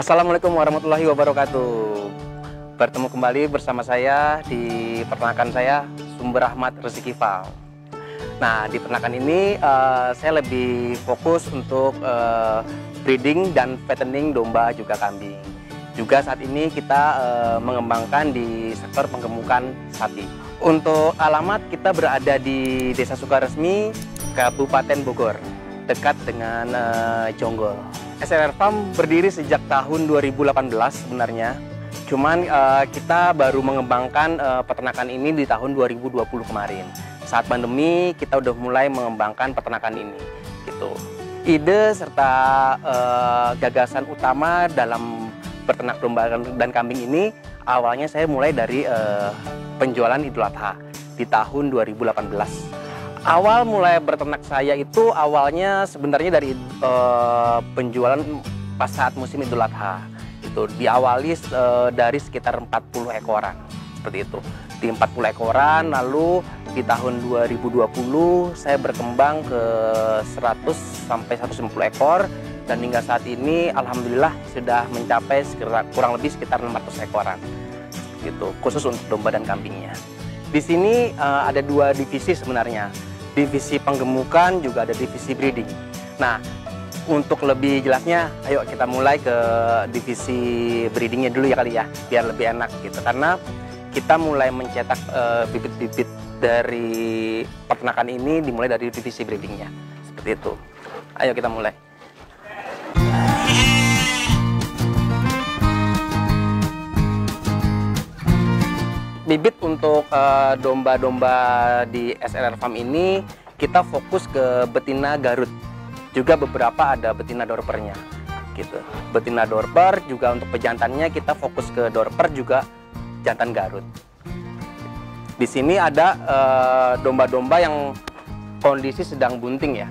Assalamualaikum warahmatullahi wabarakatuh. Bertemu kembali bersama saya di peternakan saya, Sumber Ahmad Rezeki Farm. Nah, di peternakan ini saya lebih fokus untuk breeding dan fattening domba juga kambing. Juga saat ini kita mengembangkan di sektor penggemukan sapi. Untuk alamat, kita berada di Desa Sukaresmi, Kabupaten Bogor, dekat dengan Jonggol. SLR Farm berdiri sejak tahun 2018 sebenarnya. Cuman kita baru mengembangkan peternakan ini di tahun 2020 kemarin. Saat pandemi kita udah mulai mengembangkan peternakan ini. Gitu. Ide serta gagasan utama dalam peternak domba dan kambing ini awalnya saya mulai dari penjualan Idul Adha di tahun 2018. Awal mulai berternak saya itu awalnya sebenarnya dari penjualan pas saat musim Idul Adha. Itu diawali dari sekitar 40 ekoran seperti itu. Di 40 ekoran, lalu di tahun 2020 saya berkembang ke 100 sampai 150 ekor dan hingga saat ini alhamdulillah sudah mencapai kurang lebih sekitar 600 ekoran. Gitu, khusus untuk domba dan kambingnya. Di sini ada dua divisi sebenarnya. Divisi penggemukan juga ada divisi breeding. Nah, untuk lebih jelasnya, ayo kita mulai ke divisi breedingnya dulu ya kali ya, biar lebih enak gitu. Karena kita mulai mencetak bibit-bibit dari peternakan ini dimulai dari divisi breedingnya, seperti itu. Ayo kita mulai. Bibit untuk domba-domba di SLR Farm ini kita fokus ke betina Garut, juga beberapa ada betina Dorpernya, gitu. Betina Dorper juga untuk pejantannya kita fokus ke Dorper juga jantan Garut. Di sini ada domba-domba yang kondisi sedang bunting ya,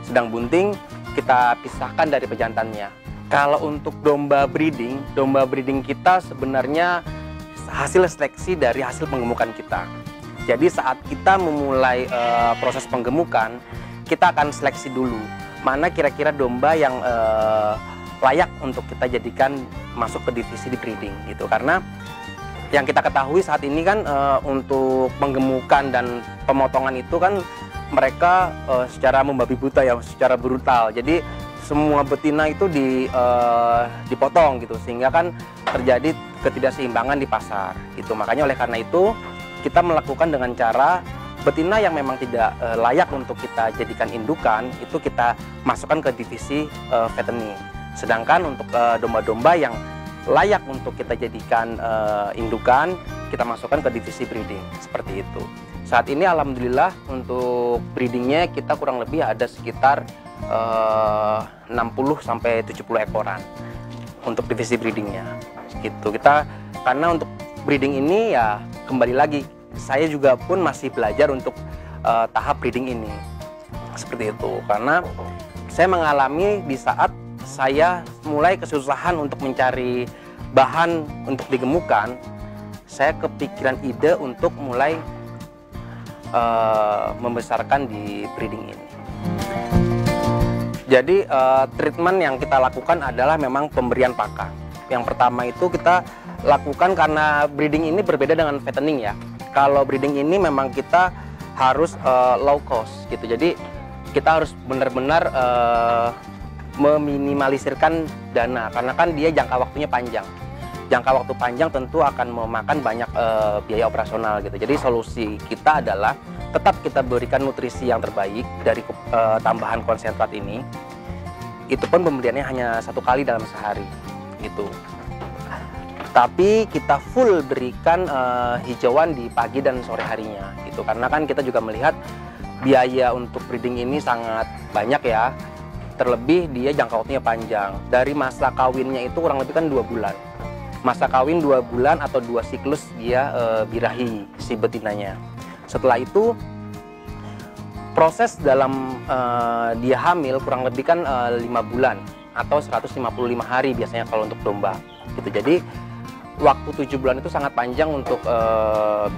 sedang bunting kita pisahkan dari pejantannya. Kalau untuk domba breeding kita sebenarnya hasil seleksi dari hasil penggemukan kita. Jadi saat kita memulai proses penggemukan, kita akan seleksi dulu mana kira-kira domba yang layak untuk kita jadikan masuk ke divisi di breeding gitu. Karena yang kita ketahui saat ini kan untuk penggemukan dan pemotongan itu kan mereka secara membabi buta ya, secara brutal. Jadi semua betina itu dipotong gitu, sehingga kan terjadi ketidakseimbangan di pasar gitu. Makanya oleh karena itu kita melakukan dengan cara betina yang memang tidak layak untuk kita jadikan indukan itu kita masukkan ke divisi fattening. Sedangkan untuk domba-domba yang layak untuk kita jadikan indukan kita masukkan ke divisi breeding, seperti itu. Saat ini alhamdulillah untuk breedingnya kita kurang lebih ada sekitar 60 sampai 70 ekoran untuk divisi breedingnya gitu. Kita karena untuk breeding ini ya kembali lagi saya juga pun masih belajar untuk tahap breeding ini seperti itu, karena saya mengalami di saat saya mulai kesusahan untuk mencari bahan untuk digemukan, saya kepikiran ide untuk mulai membesarkan di breeding ini. Jadi treatment yang kita lakukan adalah memang pemberian pakan. Yang pertama itu kita lakukan karena breeding ini berbeda dengan fattening ya. Kalau breeding ini memang kita harus low cost gitu. Jadi kita harus benar-benar meminimalisirkan dana karena kan dia jangka waktunya panjang. Jangka waktu panjang tentu akan memakan banyak biaya operasional gitu. Jadi solusi kita adalah tetap kita berikan nutrisi yang terbaik dari tambahan konsentrat ini. Itu pun pemberiannya hanya 1 kali dalam sehari gitu. Tapi kita full berikan hijauan di pagi dan sore harinya gitu. Karena kan kita juga melihat biaya untuk breeding ini sangat banyak ya. Terlebih dia jangka waktunya panjang. Dari masa kawinnya itu kurang lebih kan 2 bulan. Masa kawin 2 bulan atau 2 siklus dia birahi si betinanya. Setelah itu proses dalam dia hamil kurang lebih kan 5 bulan atau 155 hari biasanya kalau untuk domba gitu. Jadi waktu 7 bulan itu sangat panjang untuk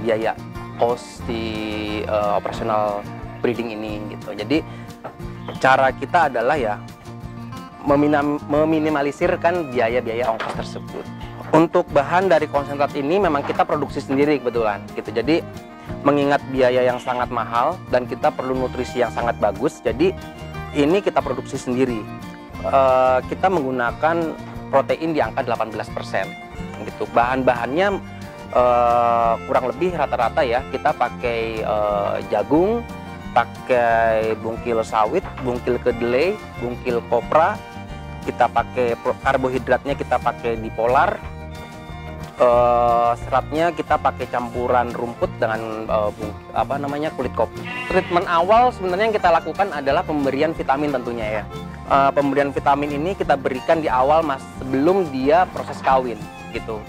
biaya cost di operasional breeding ini gitu. Jadi cara kita adalah ya meminimalisirkan biaya-biaya ongkos tersebut. Untuk bahan dari konsentrat ini memang kita produksi sendiri kebetulan gitu. Jadi mengingat biaya yang sangat mahal dan kita perlu nutrisi yang sangat bagus, jadi ini kita produksi sendiri. Kita menggunakan protein di angka 18% gitu. Bahan-bahannya kurang lebih rata-rata ya, kita pakai jagung, pakai bungkil sawit, bungkil kedelai, bungkil kopra, kita pakai karbohidratnya kita pakai dipolar, seratnya kita pakai campuran rumput dengan kulit kopi. Treatment awal sebenarnya yang kita lakukan adalah pemberian vitamin tentunya ya. Pemberian vitamin ini kita berikan di awal sebelum dia proses kawin gitu.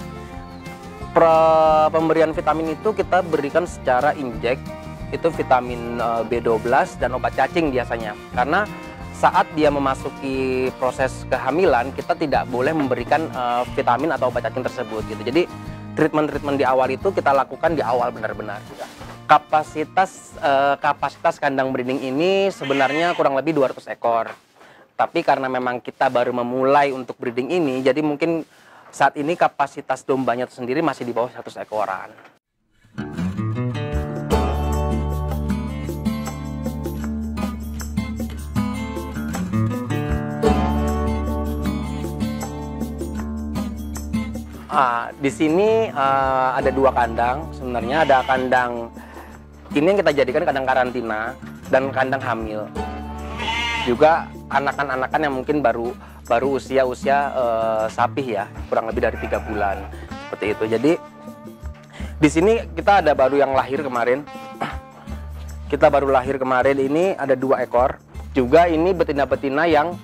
Pemberian vitamin itu kita berikan secara injek, itu vitamin B12 dan obat cacing biasanya. Karena saat dia memasuki proses kehamilan, kita tidak boleh memberikan vitamin atau obat cacing tersebut gitu. Jadi treatment di awal itu kita lakukan di awal benar-benar. Kapasitas kandang breeding ini sebenarnya kurang lebih 200 ekor. Tapi karena memang kita baru memulai untuk breeding ini, jadi mungkin saat ini kapasitas dombanya sendiri masih di bawah 100 ekoran. Di sini ada 2 kandang. Sebenarnya ada kandang ini yang kita jadikan kandang karantina dan kandang hamil. Juga anakan-anakan yang mungkin baru usia sapi ya, kurang lebih dari 3 bulan seperti itu. Jadi di sini kita ada baru yang lahir kemarin. Kita baru lahir kemarin ini ada 2 ekor. Juga ini betina-betina yang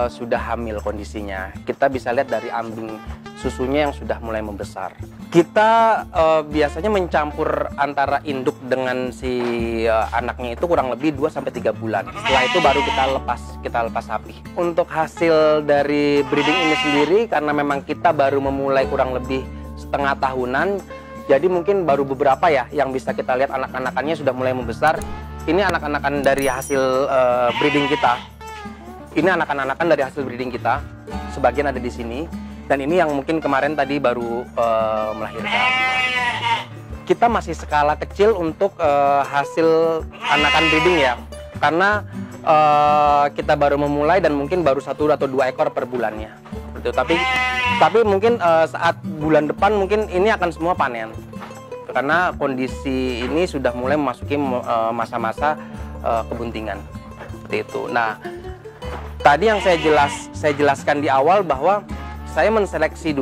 sudah hamil kondisinya. Kita bisa lihat dari ambing susunya yang sudah mulai membesar. Kita biasanya mencampur antara induk dengan si anaknya itu kurang lebih 2-3 bulan. Setelah itu baru kita lepas sapi. Untuk hasil dari breeding ini sendiri, karena memang kita baru memulai kurang lebih setengah tahunan, jadi mungkin baru beberapa ya yang bisa kita lihat anak-anakannya sudah mulai membesar. Ini anak-anakan dari hasil breeding kita. Ini anak-anakan dari hasil breeding kita. Sebagian ada di sini. Dan ini yang mungkin kemarin tadi baru melahirkan. Kita masih skala kecil untuk hasil anakan breeding ya. Karena kita baru memulai dan mungkin baru 1 atau 2 ekor per bulannya. Betul. Tapi mungkin saat bulan depan mungkin ini akan semua panen. Karena kondisi ini sudah mulai memasuki masa-masa kebuntingan seperti itu. Nah, tadi yang saya jelaskan di awal bahwa saya menseleksi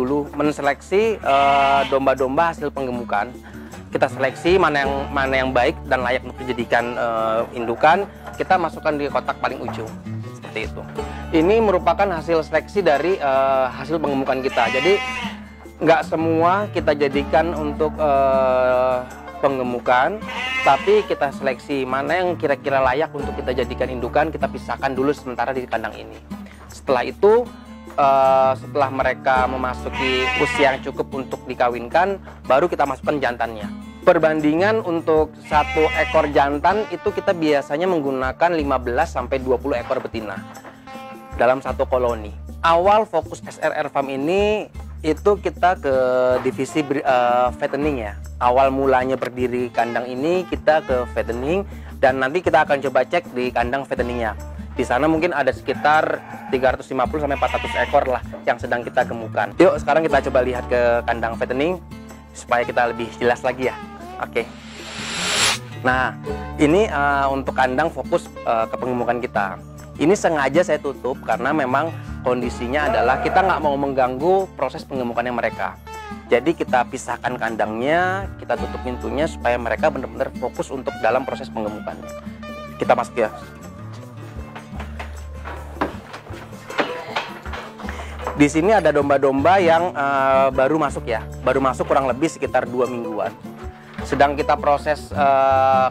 domba-domba hasil penggemukan. Kita seleksi mana yang baik dan layak untuk dijadikan indukan. Kita masukkan di kotak paling ujung seperti itu. Ini merupakan hasil seleksi dari hasil penggemukan kita. Jadi nggak semua kita jadikan untuk penggemukan, tapi kita seleksi mana yang kira-kira layak untuk kita jadikan indukan, kita pisahkan dulu sementara di kandang ini. Setelah itu, setelah mereka memasuki usia yang cukup untuk dikawinkan, baru kita masukkan jantannya. Perbandingan untuk 1 ekor jantan itu kita biasanya menggunakan 15-20 ekor betina dalam 1 koloni. Awal fokus SRR Farm ini itu kita ke divisi fattening ya. Awal mulanya berdiri kandang ini kita ke fattening, dan nanti kita akan coba cek di kandang fatteningnya. Di sana mungkin ada sekitar 350-400 ekor lah yang sedang kita gemukan. Yuk sekarang kita coba lihat ke kandang fattening supaya kita lebih jelas lagi ya. Oke. Nah, ini untuk kandang fokus ke penggemukan kita. Ini sengaja saya tutup karena memang kondisinya adalah kita nggak mau mengganggu proses penggemukannya mereka. Jadi kita pisahkan kandangnya, kita tutup pintunya supaya mereka benar-benar fokus untuk dalam proses penggemukan. Kita masuk ya. Di sini ada domba-domba yang baru masuk ya, baru masuk kurang lebih sekitar 2 mingguan. Sedang kita proses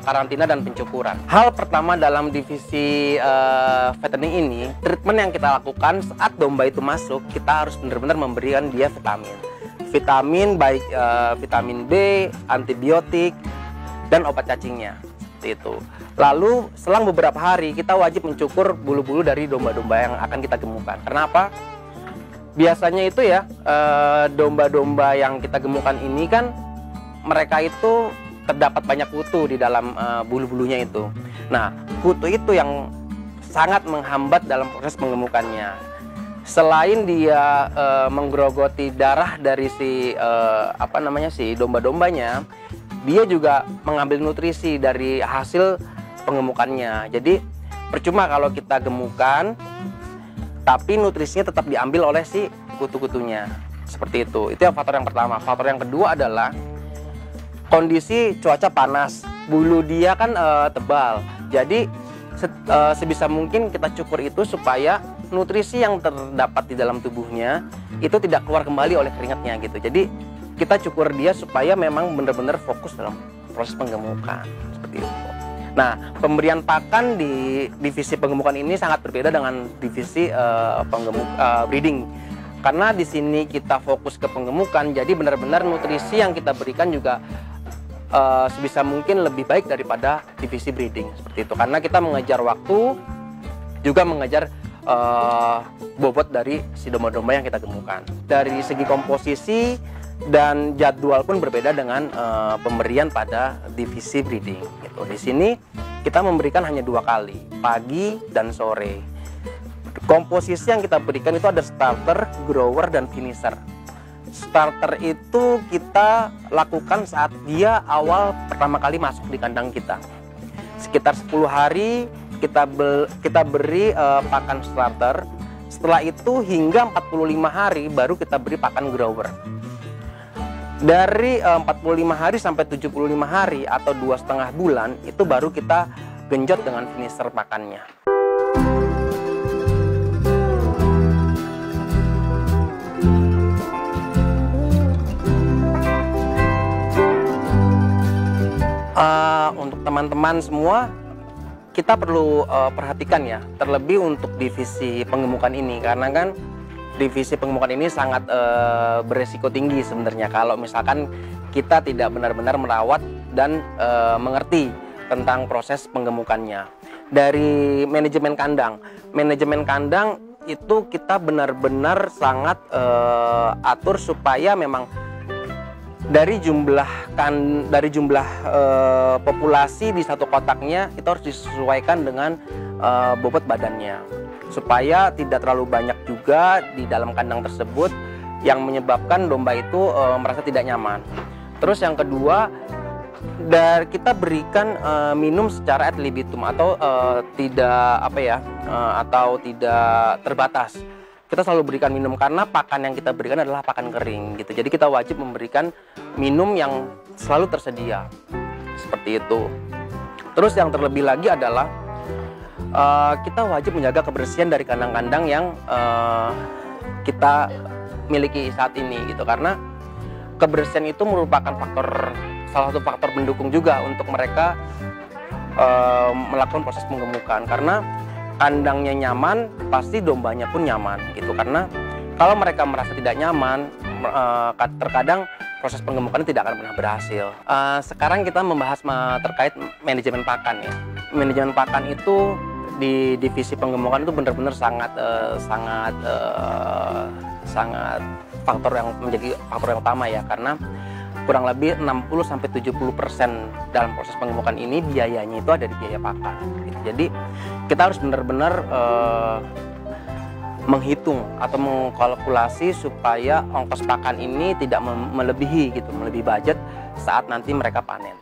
karantina dan pencukuran. Hal pertama dalam divisi fattening ini, treatment yang kita lakukan saat domba itu masuk, kita harus benar-benar memberikan dia vitamin. Vitamin baik vitamin B, antibiotik, dan obat cacingnya. seperti itu. Lalu selang beberapa hari kita wajib mencukur bulu-bulu dari domba-domba yang akan kita gemukkan. Kenapa? Biasanya itu ya domba-domba yang kita gemukkan ini kan mereka itu terdapat banyak kutu di dalam bulu-bulunya itu. Nah, kutu itu yang sangat menghambat dalam proses penggemukannya. Selain dia menggerogoti darah dari si domba-dombanya, dia juga mengambil nutrisi dari hasil pengemukannya. Jadi percuma kalau kita gemukan tapi nutrisinya tetap diambil oleh si kutu-kutunya. Seperti itu. Itu yang faktor yang pertama. Faktor yang kedua adalah kondisi cuaca panas. Bulu dia kan tebal. Jadi sebisa mungkin kita cukur itu supaya nutrisi yang terdapat di dalam tubuhnya itu tidak keluar kembali oleh keringatnya gitu. Jadi kita cukur dia supaya memang benar-benar fokus dalam proses penggemukan. Seperti itu. Nah, pemberian pakan di divisi penggemukan ini sangat berbeda dengan divisi breeding. Karena di sini kita fokus ke penggemukan, jadi benar-benar nutrisi yang kita berikan juga sebisa mungkin lebih baik daripada divisi breeding. Seperti itu. Karena kita mengejar waktu, juga mengejar bobot dari si domba-domba yang kita gemukan. Dari segi komposisi dan jadwal pun berbeda dengan pemberian pada divisi breeding. Gitu. Di sini kita memberikan hanya 2 kali, pagi dan sore. Komposisi yang kita berikan itu ada starter, grower, dan finisher. Starter itu kita lakukan saat dia awal pertama kali masuk di kandang kita. Sekitar 10 hari kita beri pakan starter. Setelah itu hingga 45 hari baru kita beri pakan grower. Dari 45 hari sampai 75 hari atau 2,5 bulan itu baru kita genjot dengan finisher pakannya. Untuk teman-teman semua, kita perlu perhatikan ya, terlebih untuk divisi penggemukan ini, karena kan divisi penggemukan ini sangat beresiko tinggi sebenarnya kalau misalkan kita tidak benar-benar merawat dan mengerti tentang proses penggemukannya. Dari manajemen kandang itu kita benar-benar sangat atur supaya memang dari jumlah populasi di satu kotaknya itu harus disesuaikan dengan bobot badannya, supaya tidak terlalu banyak juga di dalam kandang tersebut yang menyebabkan domba itu merasa tidak nyaman. Terus yang kedua, kita berikan minum secara ad libitum atau tidak terbatas. Kita selalu berikan minum karena pakan yang kita berikan adalah pakan kering gitu. Jadi kita wajib memberikan minum yang selalu tersedia. Seperti itu. Terus yang terlebih lagi adalah kita wajib menjaga kebersihan dari kandang-kandang yang kita miliki saat ini gitu, karena kebersihan itu merupakan salah satu faktor pendukung juga untuk mereka melakukan proses penggemukan. Karena kandangnya nyaman, pasti dombanya pun nyaman gitu. Karena kalau mereka merasa tidak nyaman, terkadang proses penggemukan tidak akan pernah berhasil. Sekarang kita membahas terkait manajemen pakan ya. Manajemen pakan itu di divisi penggemukan itu benar-benar sangat faktor yang menjadi faktor yang utama ya, karena kurang lebih 60-70% dalam proses penggemukan ini biayanya itu ada di biaya pakan gitu. Jadi kita harus benar-benar menghitung atau mengkalkulasi supaya ongkos pakan ini tidak melebihi budget saat nanti mereka panen.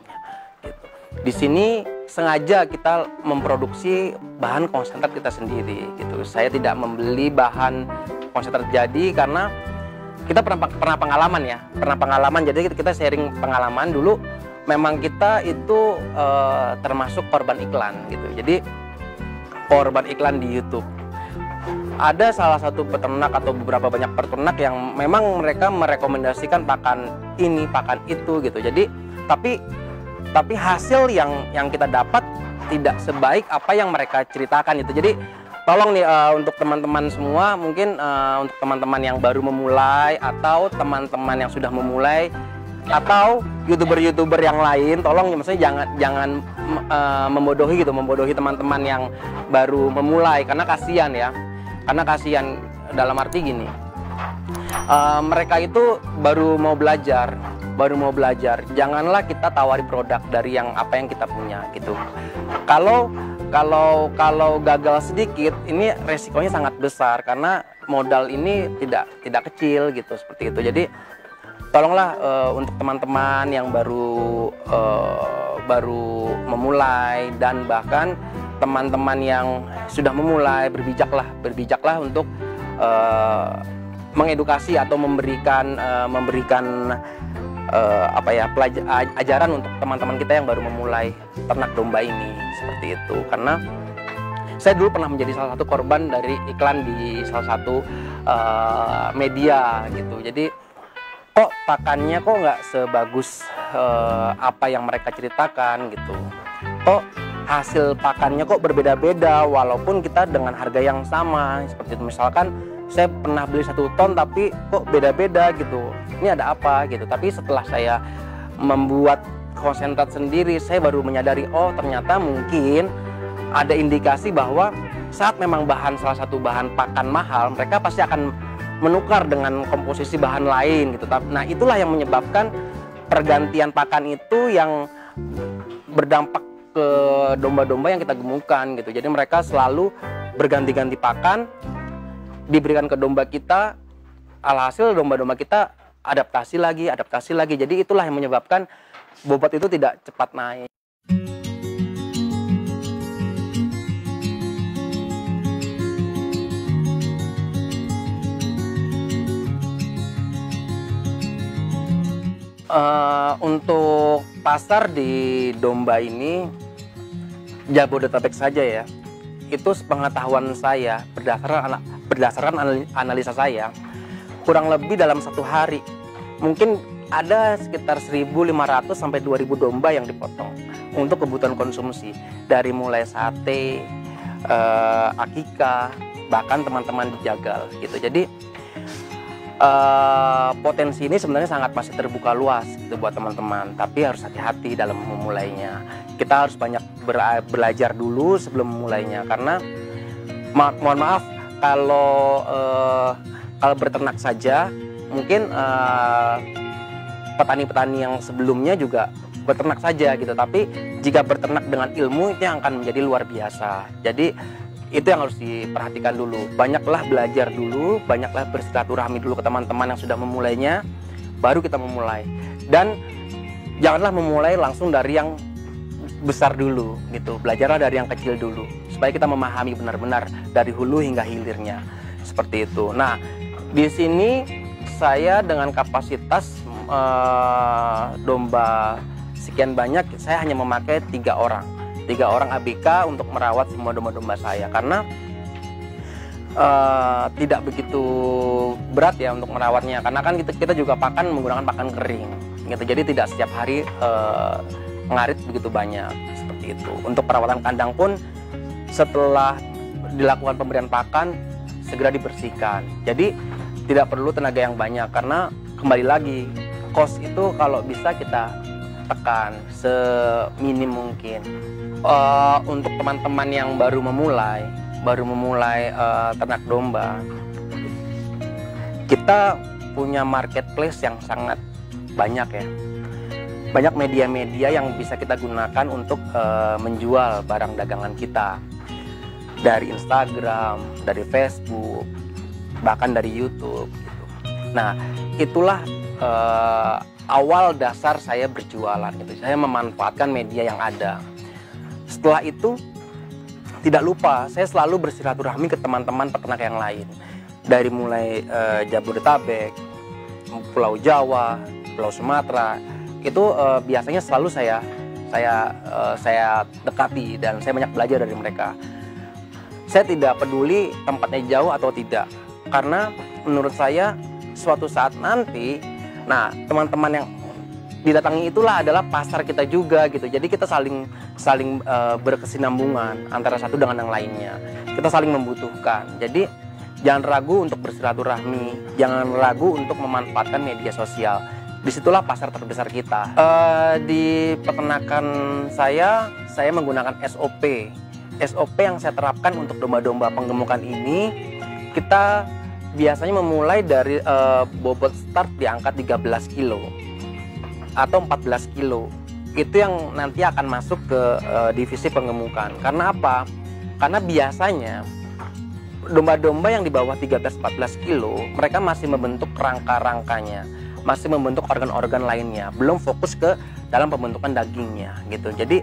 Gitu. Di sini sengaja kita memproduksi bahan konsentrat kita sendiri gitu. Saya tidak membeli bahan konsentrat jadi karena kita pernah pengalaman, jadi kita sharing pengalaman dulu. Memang kita itu termasuk korban iklan gitu. Jadi korban iklan di YouTube. Ada salah satu peternak atau beberapa banyak peternak yang memang mereka merekomendasikan pakan ini, pakan itu gitu. Jadi tapi hasil yang kita dapat tidak sebaik apa yang mereka ceritakan itu. Jadi tolong nih untuk teman-teman semua, mungkin untuk teman-teman yang baru memulai atau teman-teman yang sudah memulai, atau youtuber yang lain, tolong maksudnya jangan membodohi teman-teman yang baru memulai, karena kasihan ya. Karena kasihan dalam arti gini, mereka itu baru mau belajar. Janganlah kita tawari produk dari apa yang kita punya gitu. Kalau gagal sedikit, ini resikonya sangat besar karena modal ini tidak kecil gitu, seperti itu. Jadi tolonglah untuk teman-teman yang baru memulai, dan bahkan teman-teman yang sudah memulai, berbijaklah untuk mengedukasi atau memberikan ajaran untuk teman-teman kita yang baru memulai ternak domba ini, seperti itu. Karena saya dulu pernah menjadi salah satu korban dari iklan di salah satu media gitu. Jadi kok pakannya kok nggak sebagus apa yang mereka ceritakan gitu. Kok hasil pakannya kok berbeda-beda walaupun kita dengan harga yang sama, seperti itu. Misalkan saya pernah beli 1 ton tapi kok beda-beda gitu, ini ada apa gitu. Tapi setelah saya membuat konsentrat sendiri, saya baru menyadari, oh ternyata mungkin ada indikasi bahwa saat memang salah satu bahan pakan mahal, mereka pasti akan menukar dengan komposisi bahan lain gitu. Nah itulah yang menyebabkan pergantian pakan itu yang berdampak ke domba-domba yang kita gemukkan gitu. Jadi mereka selalu berganti-ganti pakan diberikan ke domba kita, alhasil domba-domba kita adaptasi lagi. Jadi itulah yang menyebabkan bobot itu tidak cepat naik. Untuk pasar di domba ini Jabodetabek saja ya, itu sepengetahuan saya berdasarkan analisa saya, kurang lebih dalam 1 hari mungkin ada sekitar 1.500 sampai 2.000 domba yang dipotong untuk kebutuhan konsumsi, dari mulai sate, akikah, bahkan teman-teman dijagal gitu. Jadi potensi ini sebenarnya masih terbuka luas gitu buat teman-teman, tapi harus hati-hati dalam memulainya. Kita harus banyak belajar dulu sebelum memulainya, karena mohon maaf kalau berternak saja mungkin petani-petani yang sebelumnya juga beternak saja gitu, tapi jika berternak dengan ilmu itu yang akan menjadi luar biasa. Jadi itu yang harus diperhatikan dulu. Banyaklah belajar dulu, banyaklah bersilaturahmi dulu ke teman-teman yang sudah memulainya, baru kita memulai. Dan janganlah memulai langsung dari yang besar dulu gitu. Belajarlah dari yang kecil dulu supaya kita memahami benar-benar dari hulu hingga hilirnya, seperti itu. Nah, di sini saya dengan kapasitas domba sekian banyak, saya hanya memakai 3 orang ABK untuk merawat semua domba-domba saya, karena tidak begitu berat ya untuk merawatnya, karena kan kita juga menggunakan pakan kering gitu. Jadi tidak setiap hari ngarit begitu banyak, seperti itu. Untuk perawatan kandang pun setelah dilakukan pemberian pakan segera dibersihkan. Jadi tidak perlu tenaga yang banyak, karena kembali lagi cost itu kalau bisa kita tekan seminim mungkin. Untuk teman-teman yang baru memulai ternak domba, kita punya marketplace yang sangat banyak ya. Banyak media-media yang bisa kita gunakan untuk menjual barang dagangan kita, dari Instagram, dari Facebook, bahkan dari YouTube gitu. Nah, itulah awal dasar saya berjualan gitu. Saya memanfaatkan media yang ada. Setelah itu tidak lupa saya selalu bersilaturahmi ke teman-teman peternak yang lain, dari mulai Jabodetabek, Pulau Jawa, Pulau Sumatera. Itu biasanya selalu saya dekati dan saya banyak belajar dari mereka. Saya tidak peduli tempatnya jauh atau tidak, karena menurut saya suatu saat nanti, nah teman-teman yang didatangi itulah adalah pasar kita juga gitu. Jadi kita saling berkesinambungan antara satu dengan yang lainnya. Kita saling membutuhkan. Jadi jangan ragu untuk bersilaturahmi, jangan ragu untuk memanfaatkan media sosial. disitulah pasar terbesar kita. Di peternakan saya menggunakan SOP. SOP yang saya terapkan untuk domba-domba penggemukan ini, kita biasanya memulai dari bobot start di angka 13 kilo atau 14 kilo. Itu yang nanti akan masuk ke divisi penggemukan. Karena apa? Karena biasanya domba-domba yang di bawah 13-14 kilo, mereka masih membentuk rangka-rangkanya, masih membentuk organ-organ lainnya, belum fokus ke dalam pembentukan dagingnya gitu. Jadi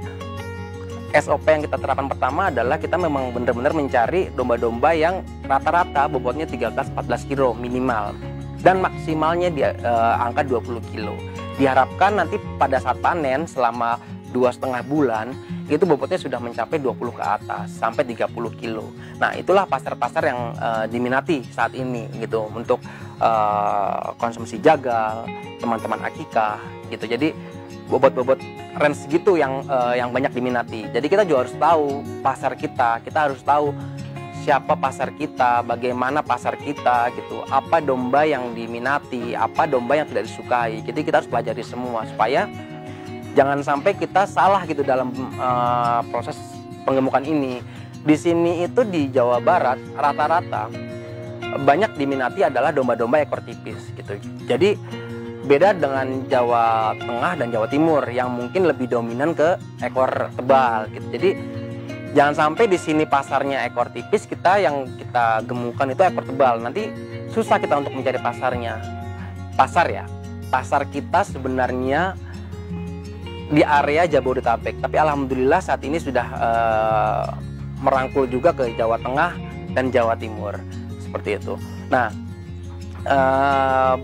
SOP yang kita terapkan pertama adalah kita memang benar-benar mencari domba-domba yang rata-rata bobotnya 13-14 kilo minimal dan maksimalnya di angka 20 kilo. Diharapkan nanti pada saat panen selama 2,5 bulan itu bobotnya sudah mencapai 20 ke atas sampai 30 kilo. Nah, itulah pasar-pasar yang diminati saat ini gitu untuk konsumsi jagal, teman-teman akikah gitu. Jadi bobot-bobot range segitu yang banyak diminati. Jadi kita juga harus tahu pasar kita harus tahu siapa pasar kita, bagaimana pasar kita gitu, apa domba yang diminati, apa domba yang tidak disukai. Jadi kita harus pelajari semua supaya jangan sampai kita salah gitu dalam proses penggemukan ini. Di sini itu di Jawa Barat rata-rata banyak diminati adalah domba-domba ekor tipis gitu. Jadi beda dengan Jawa Tengah dan Jawa Timur yang mungkin lebih dominan ke ekor tebal gitu. Jadi jangan sampai di sini pasarnya ekor tipis, yang kita gemukan itu ekor tebal. Nanti susah kita untuk mencari pasarnya. Pasar kita sebenarnya di area Jabodetabek, tapi alhamdulillah saat ini sudah merangkul juga ke Jawa Tengah dan Jawa Timur seperti itu. Nah,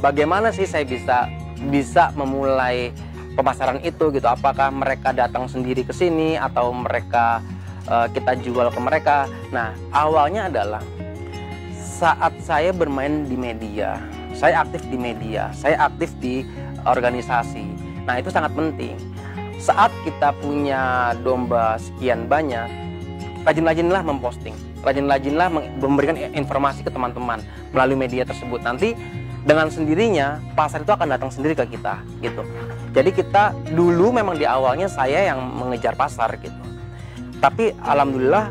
bagaimana sih saya bisa memulai pemasaran itu gitu? Apakah mereka datang sendiri ke sini atau mereka kita jual ke mereka? Nah, awalnya adalah saat saya bermain di media, saya aktif di media, saya aktif di organisasi. Nah, itu sangat penting. Saat kita punya domba sekian banyak, rajin-rajinlah memposting, rajin-rajinlah memberikan informasi ke teman-teman melalui media tersebut. Nanti dengan sendirinya pasar itu akan datang sendiri ke kita gitu. Jadi kita dulu memang di awalnya saya yang mengejar pasar gitu. Tapi alhamdulillah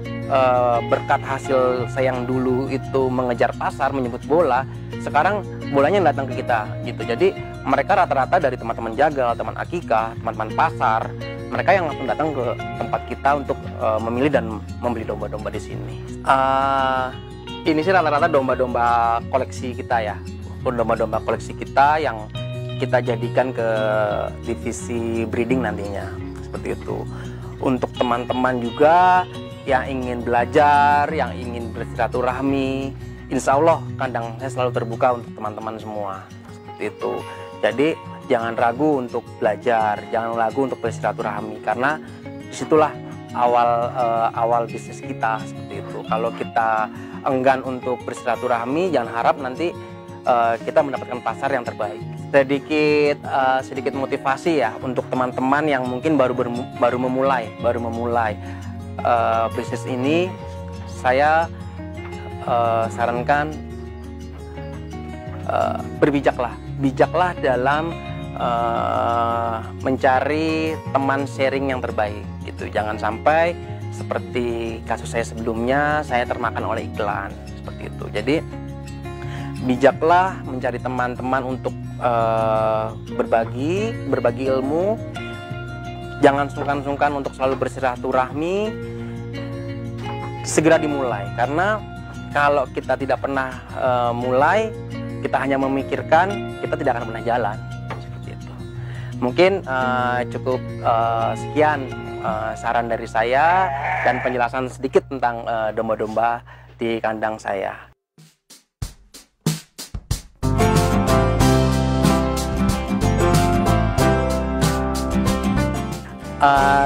berkat hasil saya yang dulu itu mengejar pasar, menyebut bola, sekarang bolanya datang ke kita gitu. Jadi mereka rata-rata dari teman-teman jagal, teman akikah, teman-teman pasar, mereka yang langsung datang ke tempat kita untuk memilih dan membeli domba-domba di sini. Ini sih rata-rata domba-domba koleksi kita ya, domba-domba koleksi kita yang kita jadikan ke divisi breeding nantinya, seperti itu. Untuk teman-teman juga yang ingin belajar, yang ingin bersilaturahmi, insya Allah kandang saya selalu terbuka untuk teman-teman semua, seperti itu. Jadi jangan ragu untuk belajar, jangan ragu untuk bersilaturahmi, karena disitulah awal bisnis kita, seperti itu. Kalau kita enggan untuk bersilaturahmi, jangan harap nanti kita mendapatkan pasar yang terbaik. Sedikit motivasi ya untuk teman-teman yang mungkin baru memulai bisnis ini. Saya sarankan bijaklah dalam mencari teman sharing yang terbaik gitu. Jangan sampai seperti kasus saya sebelumnya, saya termakan oleh iklan seperti itu. Jadi bijaklah mencari teman-teman untuk berbagi ilmu. Jangan sungkan-sungkan untuk selalu bersilaturahmi. Segera dimulai, karena kalau kita tidak pernah mulai, kita hanya memikirkan, kita tidak akan pernah jalan, seperti itu. Mungkin cukup sekian saran dari saya dan penjelasan sedikit tentang domba-domba di kandang saya.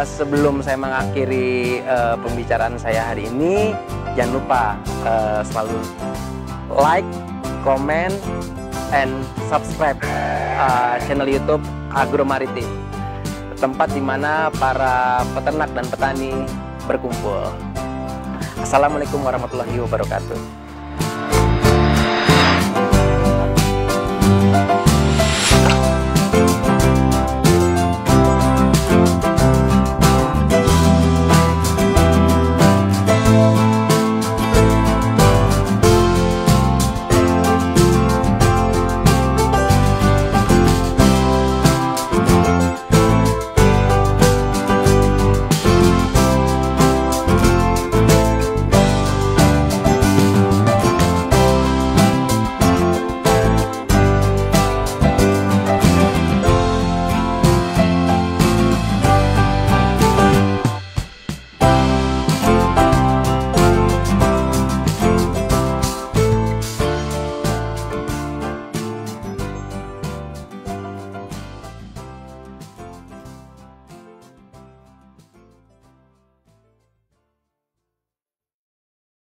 Sebelum saya mengakhiri pembicaraan saya hari ini, jangan lupa selalu like, comment, and subscribe channel YouTube Agromaritim, tempat di mana para peternak dan petani berkumpul. Assalamualaikum warahmatullahi wabarakatuh.